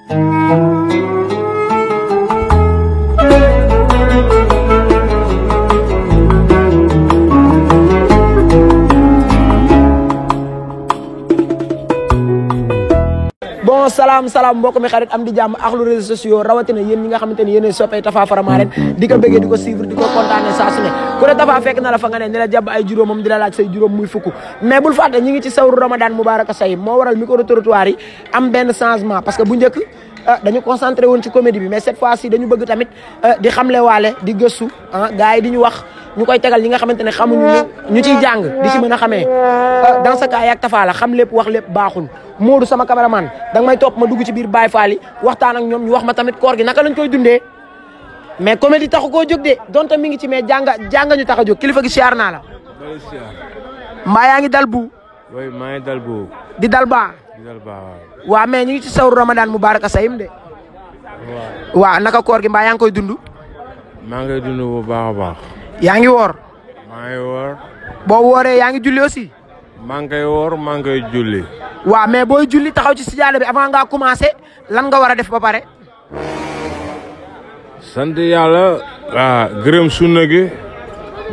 bon salaam mbokk mi xarit am di jàmm ak lu réseaux sociaux rawatina yéen ñi nga xamante ni yéen soppay Tapha Faramareen di ko bëggee di ko suivre di ko kontaane saa su ne ku ne Tapha fekk na la fa nga ne ni la jàpp ay juróomam di la laaj say juróom muy fukk mais bul fàtte ñi ngi ci sawru Ramadan Mubaraka Sayim moo waral micro trottoir yi am benn changement parce que bu njëkk dañu concentré woon ci comédie bi mais cette fois ci dañu bëgg tamit di xamle waale di gëstu gars yi di ñu wax ñu koy tegal ñi nga xamante ne xamuñu ñu ciy jàng di ci mën a xamee dans ce cas yaag Tapha la xam lépp wax lépp baaxul Modou sama cameraman da nga may topp ma dugg ci biir Baye Fall yi waxtaan ak ñoom ñu wax ma tamit koor gi naka lañ koy dundee mais comédie taxu koo jóg de donte mi ngi ci mais jàng ñu tax a jóg kilifa gi siyaar naa la. mbaa yaa ngi dal bu. oui maa ngi dal bu. di dal baa. waaw mais ñu ngi ci sawru Ramadan Mubaraka Sayim de. waaw naka koor gi mbaa yaa ngi koy dund. maa ngi koy dund bu baax a baax. yaa ngi woor. maa ngi woor. boo wooree yaa ngi julli aussi. maa ngi koy woor maa ngi koy julli. waaw mais booy julli taxaw ci sijaada bi avant ngaa commencé lan nga war a def ba pare. sant yàlla. waaw gërëm sunna gi.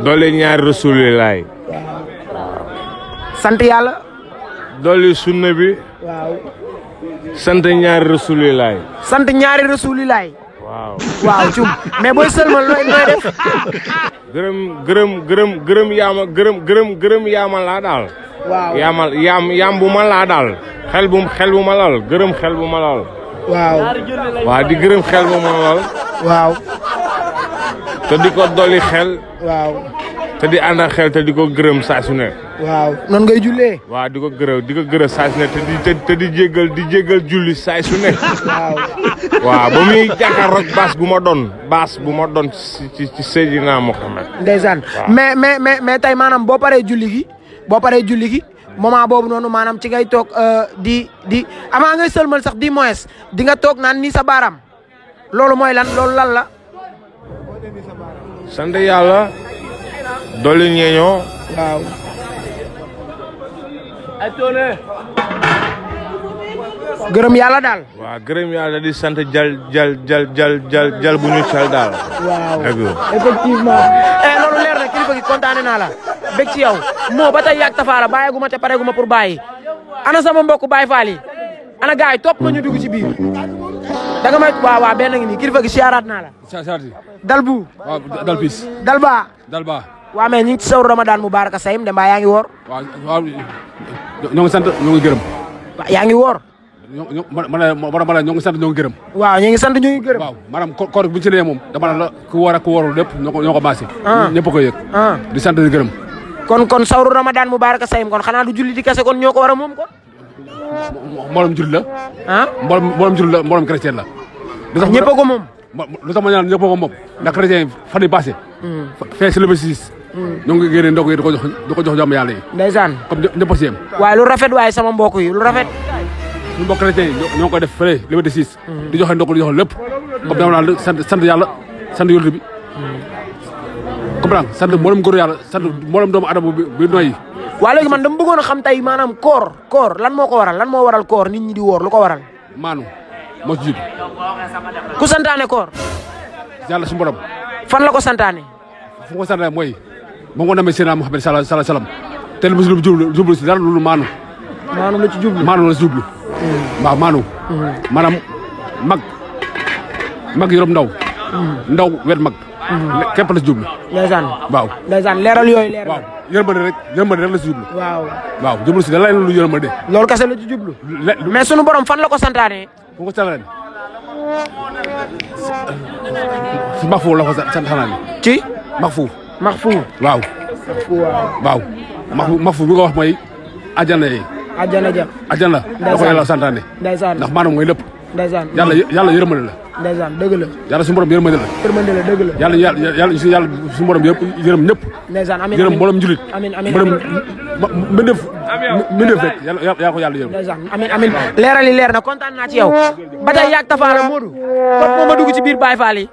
dolli ñaari rasulilaay. sant yàlla. dolli sunna bi. waaw. sant ñaari rasulilaay. sant ñaari rasulilaay. waaw. waaw cum mais booy sëlmal looy def. gërëm yaama laa daal. waaw yaam bu ma laa daal. xel bu ma lal gërëm xel bu ma lal. waaw. waaw di gërëm xel bu ma lal. waaw. te di ko dolli xel. waaw. te di ànd ak xel te di ko gërëm saa su ne. waaw noonu ngay jullee. waaw di ko gërëm saa su ne te di jéggal julli saa su ne. waaw. waaw ba muy jàkkaarloog baas bu ma doon ci Seydina Mohamed. ndeysaan mais tey maanaam boo paree julli gi moment boobu noonu maanaam ci ngay toog di avant ngay sëlmal sax di moins di nga toog naan nii sa baaraam loolu mooy lan la. sant yàlla. dolli ñeeñoo. waaw. gërëm yàlla daal. waaw gërëm yàlla di sant jal bu ñu cal daal. waaw dëgg effectivement. loolu leer na kilifa gi kontaane naa la. bég ci yow moo ba tey yàgg Tapha la bàyyeeguma te pareeguma pour bàyyi. ana sama mbokku Baye Fall yi. ana gars yi topp ma ñu dugg ci biir. danga may waaw benn ngi nii kilifa gi siyaaraat naa la. dal bu. waaw dal pis. dal baa. waaw mais ñu ngi ci sawru Ramadan Mubaraka Sayim de mbaa yaa ngi woor. waaw ñoo ngi sant ñoo ngi gërëm. waaw yaa ngi woor. ñoo ngi sant ñoo ngi gërëm. waaw ñu ngi sant ñu ngi gërëm. waaw maanaam koor bu ñu ci nee moom dama la ku woor ak ku woorul lépp ñoo ko maase. ñëpp ko yëg. di sant di gërëm. kon sawru Ramadan Mubaraka Sayim kon xanaa du julli di kese kon ñoo ko war a moom kon. mboolem julli la. mboolem julli la mboolem chrétien la. ñëpp a ko moom. lu tax ma ñaan ñëpp a ko moom ndax chrétien fan yi passé. fee si le 26. ñoo ngi génne ndog yi di ko jox jàmm yàlla yi. ndeysaan comme ñëpp a si yem. waaye lu rafet waaye sama mbokk yi lu rafet. suñu mbokk chrétien yi ñoo ngi koy def fële le 26. di joxe ndog di joxe lépp. comme dama naan sant yàlla sant yonent bi. comprendre sant mboolem góor yàlla sant mboolem doomu adama bi noyyi. waa léegi man dama bëggoon a xam tey maanaam koor lan moo ko waral lan moo waral koor nit ñi di woor lu ko waral. maanu moo ci jiitu. ku santaane koor. yàlla su borom. fan la ko santaane. fu ko santaane mooy moo ko namee Seydina Muhammad sallallahu alayhi wasallam te lu mu jublu si dara loolu maanu. maanu la ci jublu maanu la ci jublu. waaw maanu. maanaam mag yorob ndaw wet mag. képp la ci jublu. ndeysaan. waaw ndeysaan leeral yooyu leeral. waaw yërmande rek la ci jublu. waaw jublu si dara lu yërmande. loolu kese la ci jublu. mais sunu borom fan la ko santaane. fu ko santaane. si Mahfouz la ko santaane. ci. Mahfouz. waaw. Mahfouz bi ko wax mooy ajana yi. ajana da ko yàlla santaane. ndeysaan ndax maanaam mooy lépp. ndeysaan yàlla yërmande la. ndeysaan dëgg la. yàlla suñu borom yërmande la. dëgg la. yàlla suñu borom yëpp yërëm ñëpp. ndeysaan amiin yërëm mboolem julit. amiin mbindeef rek yàlla ko yàlla yërëm. ndeysaan amiin leeral yi leer na kontaan naa ci yow. ba tey yàgg Tapha la Modou. topp ma dugg ci biir Baye Fall yi.